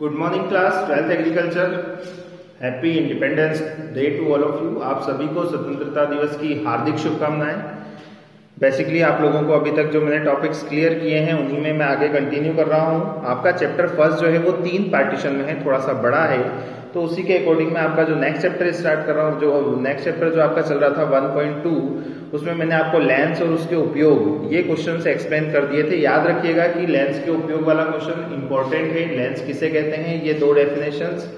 Good morning class 12th agriculture. Happy independence day to all of you. आप सभी को स्वतंत्रता दिवस की हार्दिक शुभकामनाएं। बेसिकली आप लोगों को अभी तक जो मैंने टॉपिक्स क्लियर किए हैं उन्हीं में मैं आगे कंटिन्यू कर रहा हूं। आपका चैप्टर फर्स्ट जो है वो 3 पार्टीशन में है, थोड़ा सा बड़ा है, तो उसी के अकॉर्डिंग मैं आपका जो नेक्स्ट चैप्टर स्टार्ट कर रहा हूँ। जो नेक्स्ट चैप्टर जो आपका चल रहा था 1.2, उसमें मैंने आपको लेंस और उसके उपयोग ये क्वेश्चन से एक्सप्लेन कर दिए थे। याद रखिएगा कि लेंस के उपयोग वाला क्वेश्चन इंपॉर्टेंट है। लेंस किसे कहते हैं, ये 2 डेफिनेशंस,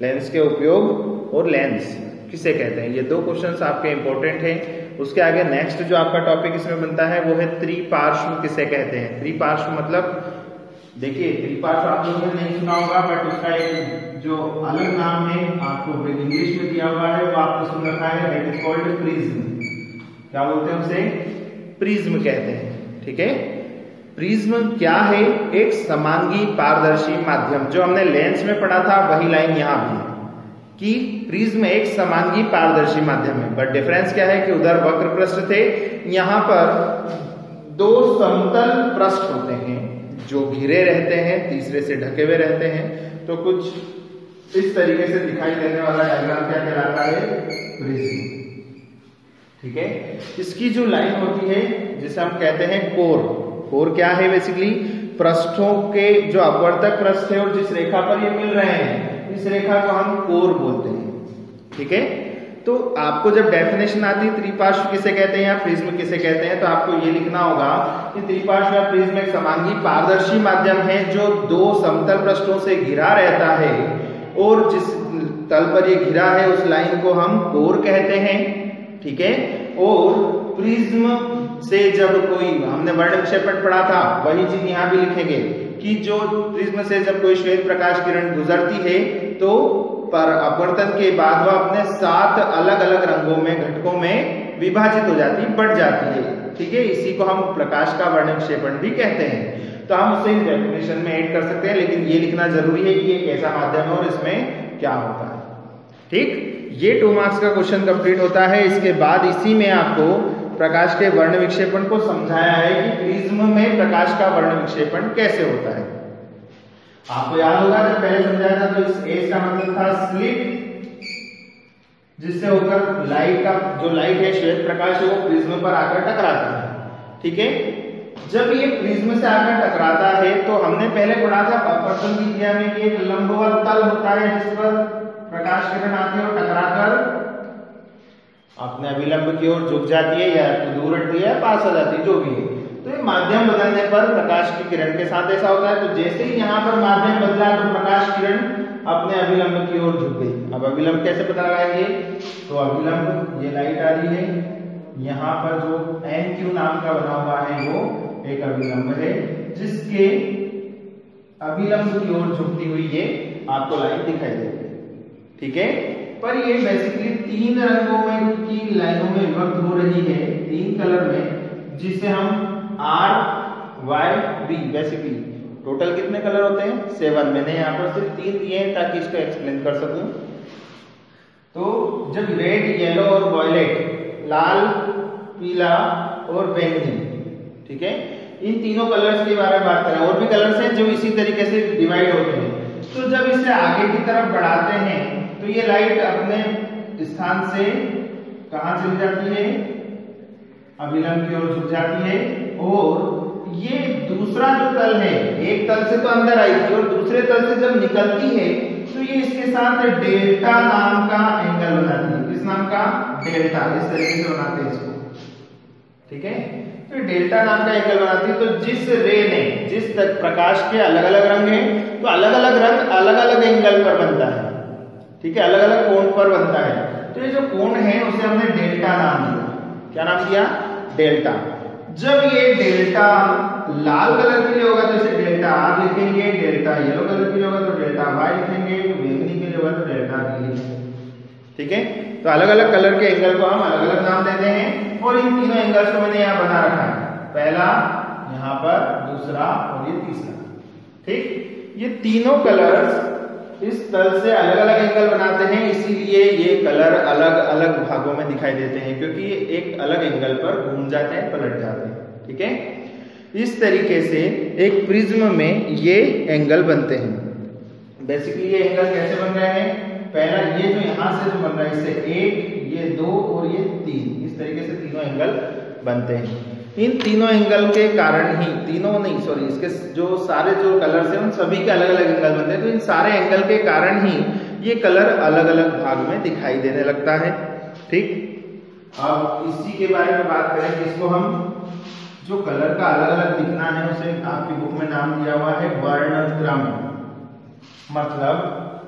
लेंस के उपयोग और लेंस किसे कहते हैं, ये 2 क्वेश्चंस आपके इंपॉर्टेंट हैं। उसके आगे नेक्स्ट जो आपका टॉपिक इसमें बनता है वो है त्रिपार्श्व किसे कहते हैं। त्रिपार्श्व मतलब देखिए, त्रिपार्श्व आप लोगों ने नहीं सुना होगा, बट उसका एक जो अलग नाम है आपको इंग्लिश में दिया हुआ है वो आपको सुन रखा है, दैट इज कॉल्ड प्रिज्म। क्या बोलते हैं उसे? प्रिज्म कहते हैं। ठीक है, प्रिज्म क्या है? एक समांगी पारदर्शी माध्यम। जो हमने लेंस में पढ़ा था वही लाइन यहाँ भी है कि प्रिज्म एक समांगी पारदर्शी माध्यम है, बट डिफरेंस क्या है कि उधर वक्र पृष्ठ थे, यहाँ पर 2 समतल पृष्ठ होते हैं जो घिरे रहते हैं, तीसरे से ढके हुए रहते हैं। तो कुछ इस तरीके से दिखाई देने वाला डायग्राम क्या कहलाता है? प्रिज्म। ठीक है, इसकी जो लाइन होती है जिसे हम कहते हैं कोर। कोर क्या है? बेसिकली पृष्ठों के जो अपवर्तक पृष्ठ है और जिस रेखा पर ये मिल रहे हैं, इस रेखा को हम कोर बोलते हैं। ठीक है, तो आपको जब डेफिनेशन आती है त्रिपार्श्व किसे कहते हैं या प्रिज्म किसे कहते हैं, तो आपको ये लिखना होगा कि त्रिपार्श्व या प्रिज्म एक समांगी पारदर्शी माध्यम है जो 2 समतल पृष्ठों से घिरा रहता है, और जिस तल पर ये घिरा है उस लाइन को हम कोर कहते हैं। ठीक है, और प्रिज्म से जब कोई, हमने वर्ण विक्षेपण पढ़ा था, वही चीज यहाँ भी लिखेंगे कि जो प्रिज्म से जब कोई श्वेत प्रकाश किरण गुजरती है तो पर अपवर्तन के बाद वह अपने 7 अलग अलग रंगों में, घटकों में विभाजित हो जाती, बढ़ जाती है। ठीक है, इसी को हम प्रकाश का वर्ण विक्षेपण भी कहते हैं। तो हम उसे इस डेफिनेशन में ऐड कर सकते हैं, लेकिन ये लिखना जरूरी है कि ये कैसा माध्यम है और इसमें क्या होता है। ठीक, ये 2 मार्क्स का क्वेश्चन कंप्लीट होता है। इसके बाद इसी में आपको प्रकाश के वर्ण विक्षेपण को समझाया है कि प्रिज्म में प्रकाश का वर्ण विक्षेपण कैसे होता है। आपको याद होगा जब पहले समझाया था तो इस एज का मतलब था स्लिट, जिससे होकर लाइट का जो लाइट है, श्वेत प्रकाश है, वो प्रिज्म पर आकर टकराता है। ठीक है, जब ये प्रिज्म से आकर टकराता है तो हमने पहले पढ़ा था अपवर्तन की क्रिया में कि एक लंबवत तल होता है जिस पर प्रकाश किरण आती है और टकराकर अपने अभिलंब की ओर झुक जाती है, या दूर हटती है, पास आ जाती है, जो भी है। तो ये माध्यम बदलने पर प्रकाश की किरण के साथ ऐसा होता है। तो जैसे ही यहाँ पर माध्यम बदला तो प्रकाश किरण अपने अभिलंब की ओर झुक गई। अब अभिलंब कैसे पता लगाएंगे? तो अभिलंब, ये लाइट आ रही है, यहाँ पर जो NQ नाम का बना हुआ है वो एक अभिलंब है, जिसके अभिलंब की ओर झुकती हुई ये आपको लाइन दिखाई देगी। ठीक है, पर ये बेसिकली 3 रंगों में की लाइनों में विभक्त हो रही है, 3 कलर में, जिसे हम RYB, बेसिकली टोटल कितने कलर होते हैं? 7। मैंने यहाँ पर सिर्फ 3 दिए हैं ताकि इसको एक्सप्लेन कर सकूं। तो जब रेड, येलो और वॉयलेट, लाल, पीला और बैंगनी, ठीक है, इन तीनों कलर्स के बारे में बात करें, और भी कलर्स हैं जो इसी तरीके से डिवाइड होते हैं। तो जब इसे आगे की तरफ बढ़ाते हैं तो ये लाइट अपने स्थान से कहां चली जाती है? अभिलंब की ओर झुक जाती है, और ये दूसरा जो तल है, एक तल से तो अंदर आई थी और दूसरे तल से जब निकलती है तो ये इसके साथ डेल्टा नाम का एंगल बनाती है। किस नाम का? डेल्टा। इस तरीके से बनाते हैं इसको। ठीक है, तो डेल्टा नाम का एंगल बनाती है। तो जिस रे ने, जिस प्रकाश के अलग अलग रंग हैं, तो अलग अलग रंग अलग अलग एंगल पर बनता है। ठीक है, अलग अलग कोण पर बनता है। तो ये जो कोण है उसे हमने डेल्टा नाम दिया। क्या नाम दिया? डेल्टा। जब ये डेल्टा लाल कलर के लिए होगा तो इसे डेल्टा R लिखेंगे, डेल्टा येलो कलर के लिए होगा तो डेल्टा Y लिखेंगे, बैंगनी के लिए होगा तो डेल्टा B लिखेंगे। ठीक है, तो अलग अलग कलर के एंगल को हम अलग अलग नाम देते हैं, और इन तीनों एंगल्स को मैंने यहाँ बना रखा है, पहला यहाँ पर, दूसरा और ये तीसरा। ठीक, ये तीनों कलर्स इस तल से अलग अलग एंगल बनाते हैं, इसीलिए ये कलर अलग अलग भागों में दिखाई देते हैं, क्योंकि ये एक अलग एंगल पर घूम जाते हैं, पलट जाते हैं। ठीक है, इस तरीके से एक प्रिज्म में ये एंगल बनते हैं। बेसिकली ये एंगल कैसे बन रहे हैं, पहला ये जो यहाँ से जो बन रहा है इससे 1, ये 2 और ये 3, इस तरीके से तीनों एंगल बनते हैं। इन तीनों एंगल के कारण ही, तीनों नहीं सॉरी, इसके जो सारे जो कलर्स हैं उन सभी के अलग अलग एंगल बनते हैं। तो इन सारे एंगल के कारण ही ये कलर अलग अलग भाग में दिखाई देने लगता है। ठीक, अब इसी के बारे में बात करें कि इसको हम जो कलर का अलग अलग दिखना है उसे आपकी बुक में नाम दिया हुआ है वर्णक्रम, मतलब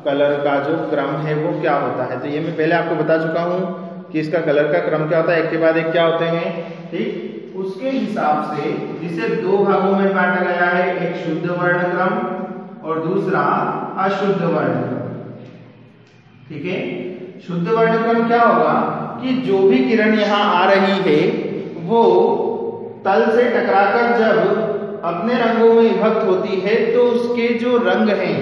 कलर का जो क्रम है वो क्या होता है। तो ये मैं पहले आपको बता चुका हूं कि इसका कलर का क्रम क्या होता है, एक के बाद एक क्या होते हैं। ठीक, उसके हिसाब से इसे दो भागों में बांटा गया है, एक शुद्ध वर्णक्रम और दूसरा अशुद्ध वर्णक्रम। ठीक है, शुद्ध वर्णक्रम क्या होगा कि जो भी किरण यहाँ आ रही है वो तल से टकराकर जब अपने रंगों में विभक्त होती है तो उसके जो रंग हैं,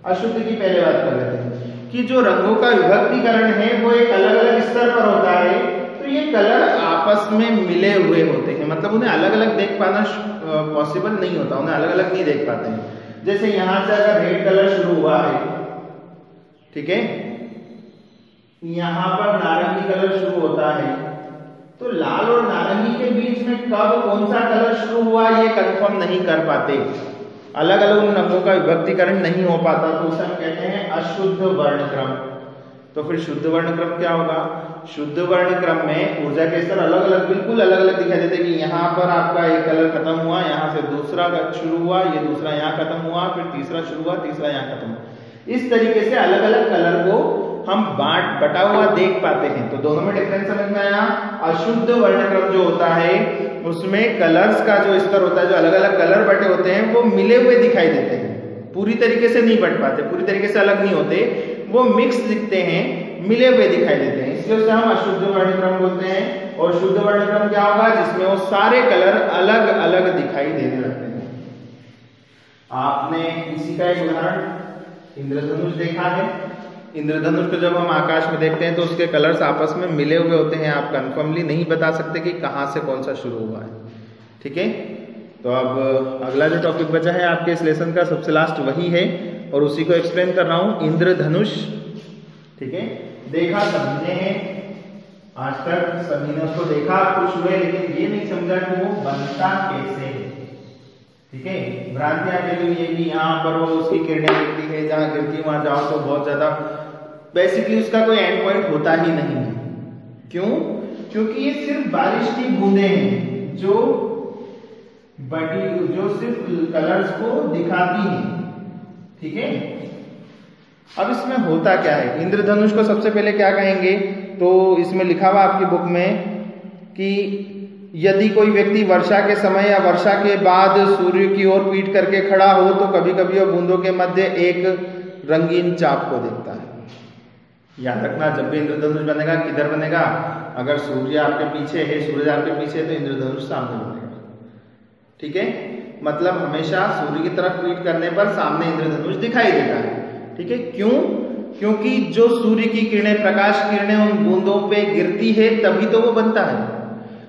अशुद्ध की पहले बात कर रहे हैं कि जो रंगों का विभक्तीकरण है वो एक अलग अलग स्तर पर होता है। तो ये कलर आपस में मिले हुए होते हैं, मतलब उन्हें अलग अलग देख पाना पॉसिबल नहीं होता, उन्हें अलग अलग नहीं देख पाते हैं। जैसे यहां से अगर रेड कलर शुरू हुआ है, ठीक है, यहां पर नारंगी कलर शुरू होता है, तो लाल और नारंगी के बीच में कब कौन सा कलर शुरू हुआ ये कंफर्म नहीं कर पाते, अलग अलग उन रंगों का विभक्तीकरण नहीं हो पाता, तो उसे हम कहते हैं अशुद्ध वर्णक्रम। तो फिर शुद्ध वर्णक्रम क्या होगा, शुद्ध वर्णक्रम में ऊर्जा के स्तर अलग अलग, बिल्कुल अलग अलग दिखाई देते हैं कि यहाँ पर आपका एक कलर खत्म हुआ, यहाँ से दूसरा शुरू हुआ, ये दूसरा यहाँ खत्म हुआ, फिर तीसरा शुरू हुआ, तीसरा यहाँ खत्म हुआ। इस तरीके से अलग अलग कलर को हम बटा हुआ देख पाते हैं। तो दोनों में डिफरेंस समझ में आया। अशुद्ध वर्णक्रम जो होता है उसमें कलर्स का जो स्तर होता है, जो अलग अलग कलर बटे होते हैं वो मिले हुए दिखाई देते हैं, पूरी तरीके से नहीं बट पाते, पूरी तरीके से अलग नहीं होते, वो मिक्स दिखते हैं, मिले हुए दिखाई देते हैं, इसलिए उसे हम अशुद्ध वर्णक्रम बोलते हैं। और शुद्ध वर्णक्रम क्या होगा, जिसमें वो सारे कलर अलग अलग दिखाई देने लगते हैं। आपने इसी का एक उदाहरण इंद्रधनुष देखा है। इंद्रधनुष को जब हम आकाश में देखते हैं तो उसके कलर्स आपस में मिले हुए होते हैं, आप कंफर्मली नहीं बता सकते कि कहां से कौन सा शुरू हुआ है। ठीक है, तो अब अगला जो टॉपिक बचा है आपके इस लेसन का सबसे लास्ट वही है और उसी को एक्सप्लेन कर रहा हूं, इंद्रधनुष। ठीक है, देखा समझे हैं, आज तक सभी ने उसको देखा, खुश हुए, लेकिन ये नहीं समझा कि वो बनता कैसे है। ठीक है, भ्रांतियां फैली हुई है कि यहाँ पर वो उसकी किरणें गिरती है, जहां गिरती है वहां जाओ तो बहुत ज्यादा, बेसिकली उसका कोई एंड पॉइंट होता ही नहीं है। क्यों? क्योंकि ये सिर्फ बारिश की बूंदें हैं जो सिर्फ कलर्स को दिखाती हैं। ठीक है, अब इसमें होता क्या है, इंद्रधनुष को सबसे पहले क्या कहेंगे, तो इसमें लिखा हुआ आपकी बुक में कि यदि कोई व्यक्ति वर्षा के समय या वर्षा के बाद सूर्य की ओर पीठ करके खड़ा हो तो कभी कभी वह बूंदों के मध्य एक रंगीन चाप को देखता है। याद रखना, जब भी इंद्रधनुष बनेगा किधर बनेगा, अगर सूर्य आपके पीछे है, सूरज आपके पीछे है तो इंद्रधनुष सामने बनेगा। ठीक है, मतलब हमेशा सूर्य की तरफ पीठ करने पर सामने इंद्रधनुष दिखाई देता है। ठीक है, क्यों? क्योंकि जो सूर्य की किरणें, प्रकाश किरणें उन बूंदों पे गिरती है तभी तो वो बनता है।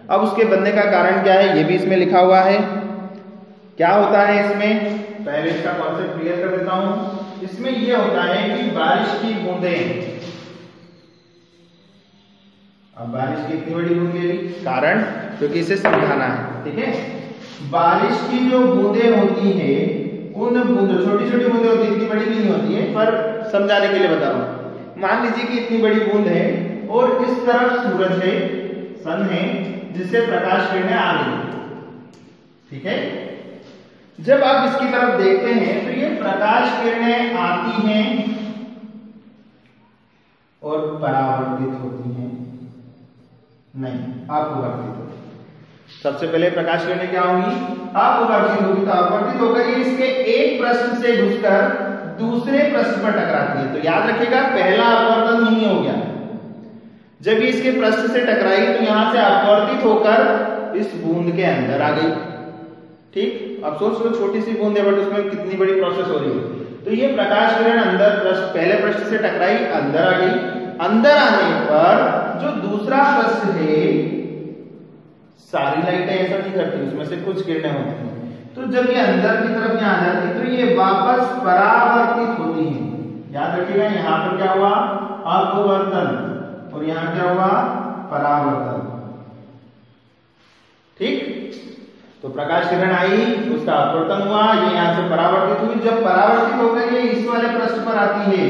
अब उसके बनने का कारण क्या है ये भी इसमें लिखा हुआ है। क्या होता है इसमें, पहले इसका कॉन्सेप्ट क्लियर कर देता हूं। इसमें यह होता है कि बारिश की बूंदें, अब बारिश की इतनी बड़ी बूंद ले ली, कारण क्योंकि इसे समझाना है। ठीक है, बारिश की जो बूंदें होती है, उन बूंदों, छोटी छोटी बूंदें होती है, इतनी बड़ी भी नहीं होती है, पर समझाने के लिए बता रहा हूं। मान लीजिए कि इतनी बड़ी बूंद है और इस तरफ सूरज है, सन है, जिससे प्रकाश किरणें आ रही है। ठीक है, जब आप इसकी तरफ देखते हैं तो ये प्रकाश किरणें आती हैं और परावर्तित होती हैं, नहीं अपवर्तित होती है। सबसे पहले प्रकाश किरणें क्या होंगी, अपवर्तित होगी। तो अपवर्तित होकर ये इसके एक पृष्ठ से घुसकर दूसरे पृष्ठ पर टकराती है। तो याद रखिएगा, पहला अपवर्तन नहीं हो गया, जब ये इसके पृष्ठ से टकराई तो यहां से अपवर्तित होकर इस बूंद के अंदर आ गई। ठीक, अब सोच लो छोटी सी बूंद है बट उसमें कितनी बड़ी प्रोसेस हो रही है। तो ये प्रकाश किरण अंदर पहले पृष्ठ से टकराई, अंदर आ गई। अंदर आने पर जो दूसरा पृष्ठ है, सारी लाइटें ऐसा नहीं करती, उसमें से कुछ किरणें होती हैं, तो जब ये अंदर की तरफ यहाँ आ जाती है तो ये वापस परावर्तित होती है। याद रखिएगा, यहाँ पर क्या हुआ, अपवर्तन, और यहाँ क्या हुआ, परावर्तन। ठीक, तो प्रकाश किरण आई, उसका अपवर्तन हुआ, ये यहाँ से परावर्तित हुई। जब परावर्तित हो गई ये इस वाले पृष्ठ पर आती है,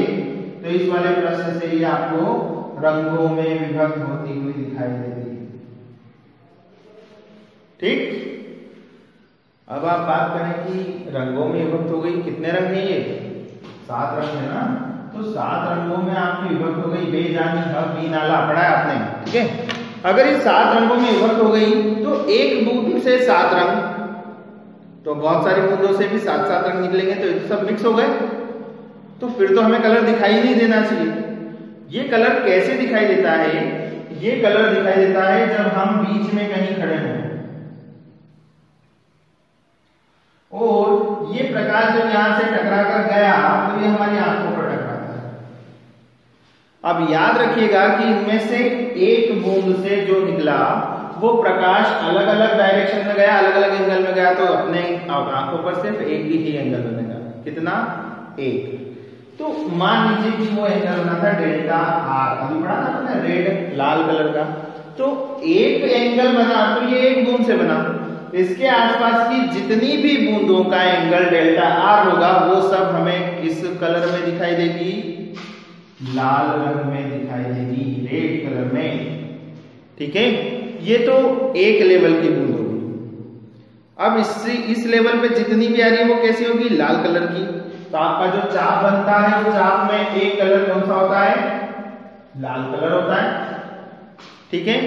तो इस वाले पृष्ठ से ये आपको रंगों में विभक्त होती हुई दिखाई देती है। ठीक, अब आप बात करें कि रंगों में विभक्त हो गई, कितने रंग है ये, 7 रंग है ना, तो 7 रंगों में आपकी विभक्त हो गई, बेजानी हक बी नाला पढ़ा है आपने। ठीक है, अगर ये 7 रंगों में विभक्त हो गई तो एक बूंद से 7 रंग, तो बहुत सारी बूंदों से भी 7-7 रंग निकलेंगे, तो ये सब मिक्स हो गए, तो फिर तो हमें कलर दिखाई नहीं देना चाहिए। ये कलर कैसे दिखाई देता है, ये कलर दिखाई देता है जब हम बीच में कहीं खड़े हों, और ये प्रकाश जब यहां से टकरा कर गया तो ये हमारी आंखों पर टकराता है। अब याद रखिएगा कि इनमें से एक बूंद से जो निकला वो प्रकाश अलग अलग डायरेक्शन में गया, अलग अलग एंगल में गया, तो अपने आंखों पर सिर्फ एक ही एंगल बनेगा। कितना, 1। तो मान लीजिए कि वो एंगल बना था डेल्टा आर, अभी पढ़ा था ना रेड लाल कलर का, तो एक एंगल बना, तो ये एक बूंद से बना, इसके आसपास की जितनी भी बूंदों का एंगल डेल्टा आर होगा वो सब हमें किस कलर में दिखाई देगी, लाल रंग में दिखाई देगी, रेड कलर में। ठीक है, ये तो एक लेवल की बूंद होगी। अब इस लेवल पे जितनी भी आ रही है वो कैसी होगी, लाल कलर की। तो आपका जो चाप बनता है, वो चाप में एक कलर कौन सा होता है, लाल कलर होता है। ठीक है,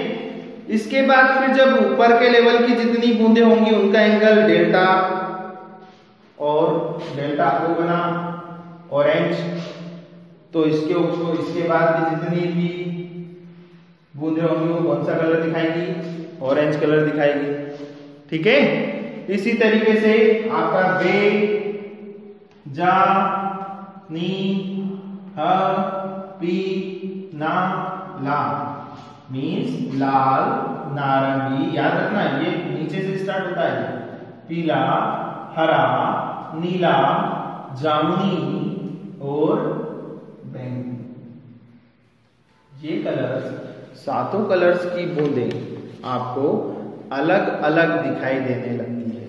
इसके बाद फिर जब ऊपर के लेवल की जितनी बूंदें होंगी उनका एंगल डेल्टा और डेल्टा ओ बना ऑरेंज, तो इसके बाद की जितनी भी बूंदें होंगी वो कौन सा कलर दिखाएगी, ऑरेंज कलर दिखाएगी। ठीक है, इसी तरीके से आपका बे जा नी ह पी ना ला मीन्स लाल नारंगी, याद रखना ये नीचे से स्टार्ट होता है, पीला, हरा, नीला, जामुनी और बैंगनी। ये कलर्स, सातों कलर्स की बूंदें आपको अलग अलग दिखाई देने लगती है।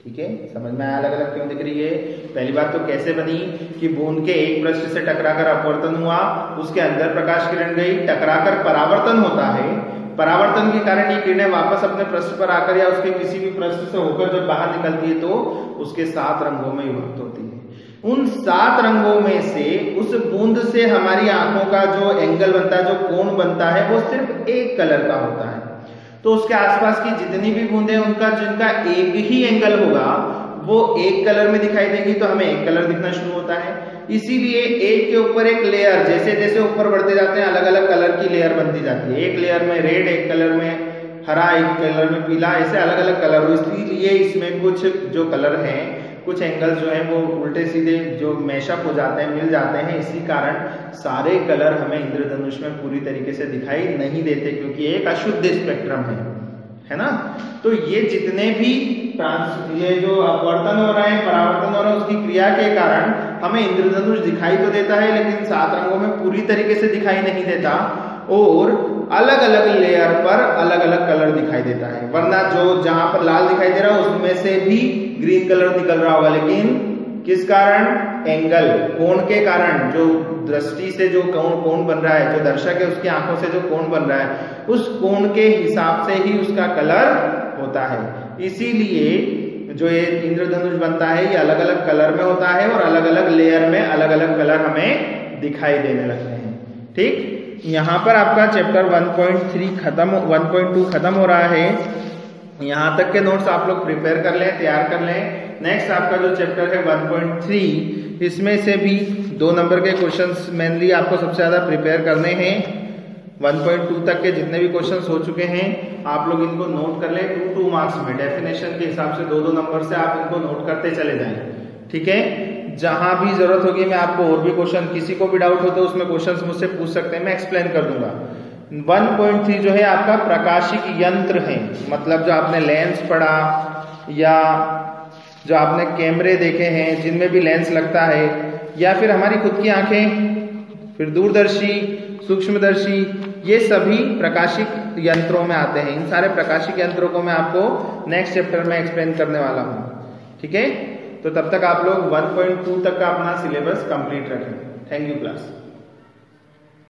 ठीक है, समझ में आया अलग अलग क्यों दिख रही है। पहली बात तो कैसे बनी कि बूंद के एक पृष्ठ से टकराकर अपवर्तन हुआ, उसके अंदर प्रकाश किरण गई, टकराकर परावर्तन होता है, परावर्तन के कारण ये किरणें वापस अपने पृष्ठ पर आकर या उसके किसी भी पृष्ठ से होकर जब बाहर निकलती है तो उसके 7 रंगों में विभक्त होती है। उन 7 रंगों में से उस बूंद से हमारी आंखों का जो एंगल बनता है, जो कोण बनता है, वो सिर्फ एक कलर का होता है। तो उसके आसपास की जितनी भी बूंदें उनका जिनका एक ही एंगल होगा वो एक कलर में दिखाई देंगी, तो हमें एक कलर दिखना शुरू होता है। इसीलिए एक के ऊपर एक लेयर, जैसे जैसे ऊपर बढ़ते जाते हैं अलग अलग कलर की लेयर बनती जाती है। एक लेयर में रेड, एक कलर में हरा, एक कलर में पीला, ऐसे अलग अलग कलर। इसलिए इसमें कुछ जो कलर हैं, कुछ एंगल्स जो हैं वो उल्टे सीधे जो मैशअप हो जाते हैं, मिल जाते हैं। इसी कारण सारे कलर हमें इंद्रधनुष में पूरी तरीके से दिखाई नहीं देते, क्योंकि एक अशुद्ध स्पेक्ट्रम है ना। तो ये जितने भी ये जो अपवर्तन हो रहा है, परावर्तन हो रहा है, उसकी क्रिया के कारण हमें इंद्रधनुष दिखाई तो देता है, लेकिन 7 रंगों में पूरी तरीके से दिखाई नहीं देता, और अलग अलग लेयर पर अलग अलग कलर दिखाई देता है। वरना जो जहां पर लाल दिखाई दे रहा है उसमें से भी ग्रीन कलर निकल रहा होगा, लेकिन किस कारण, एंगल, कोण के कारण, जो दृष्टि से जो कोण बन रहा है, जो दर्शक है उसकी आंखों से जो कोण बन रहा है, उस कोण के हिसाब से ही उसका कलर होता है। इसीलिए जो ये इंद्रधनुष बनता है ये अलग अलग कलर में होता है, और अलग अलग लेयर में अलग अलग कलर हमें दिखाई देने लगते हैं। ठीक, यहाँ पर आपका चैप्टर 1.3 खत्म, 1.2 खत्म हो रहा है। यहाँ तक के नोट्स आप लोग प्रिपेयर कर लें, तैयार कर लें। नेक्स्ट आपका जो चैप्टर है 1.3, इसमें से भी 2 नंबर के क्वेश्चंस मेनली आपको सबसे ज्यादा प्रिपेयर करने हैं। 1.2 तक के जितने भी क्वेश्चंस हो चुके हैं आप लोग इनको नोट कर लें। 2 मार्क्स में डेफिनेशन के हिसाब से 2 नंबर से आप इनको नोट करते चले जाएं। ठीक है, जहां भी जरूरत होगी मैं आपको और भी क्वेश्चन, किसी को भी डाउट हो तो उसमें क्वेश्चंस मुझसे पूछ सकते हैं, मैं एक्सप्लेन कर दूंगा। 1.3 जो है आपका प्रकाशिक यंत्र है, मतलब जो आपने लेंस पढ़ा या जो आपने कैमरे देखे हैं जिनमें भी लेंस लगता है, या फिर हमारी खुद की आंखें, फिर दूरदर्शी, सूक्ष्मदर्शी, ये सभी प्रकाशिक यंत्रों में आते हैं। इन सारे प्रकाशिक यंत्रों को मैं आपको नेक्स्ट चैप्टर में एक्सप्लेन करने वाला हूँ। ठीक है, तो तब तक आप लोग 1.2 तक का अपना सिलेबस कंप्लीट रखें। Thank you class.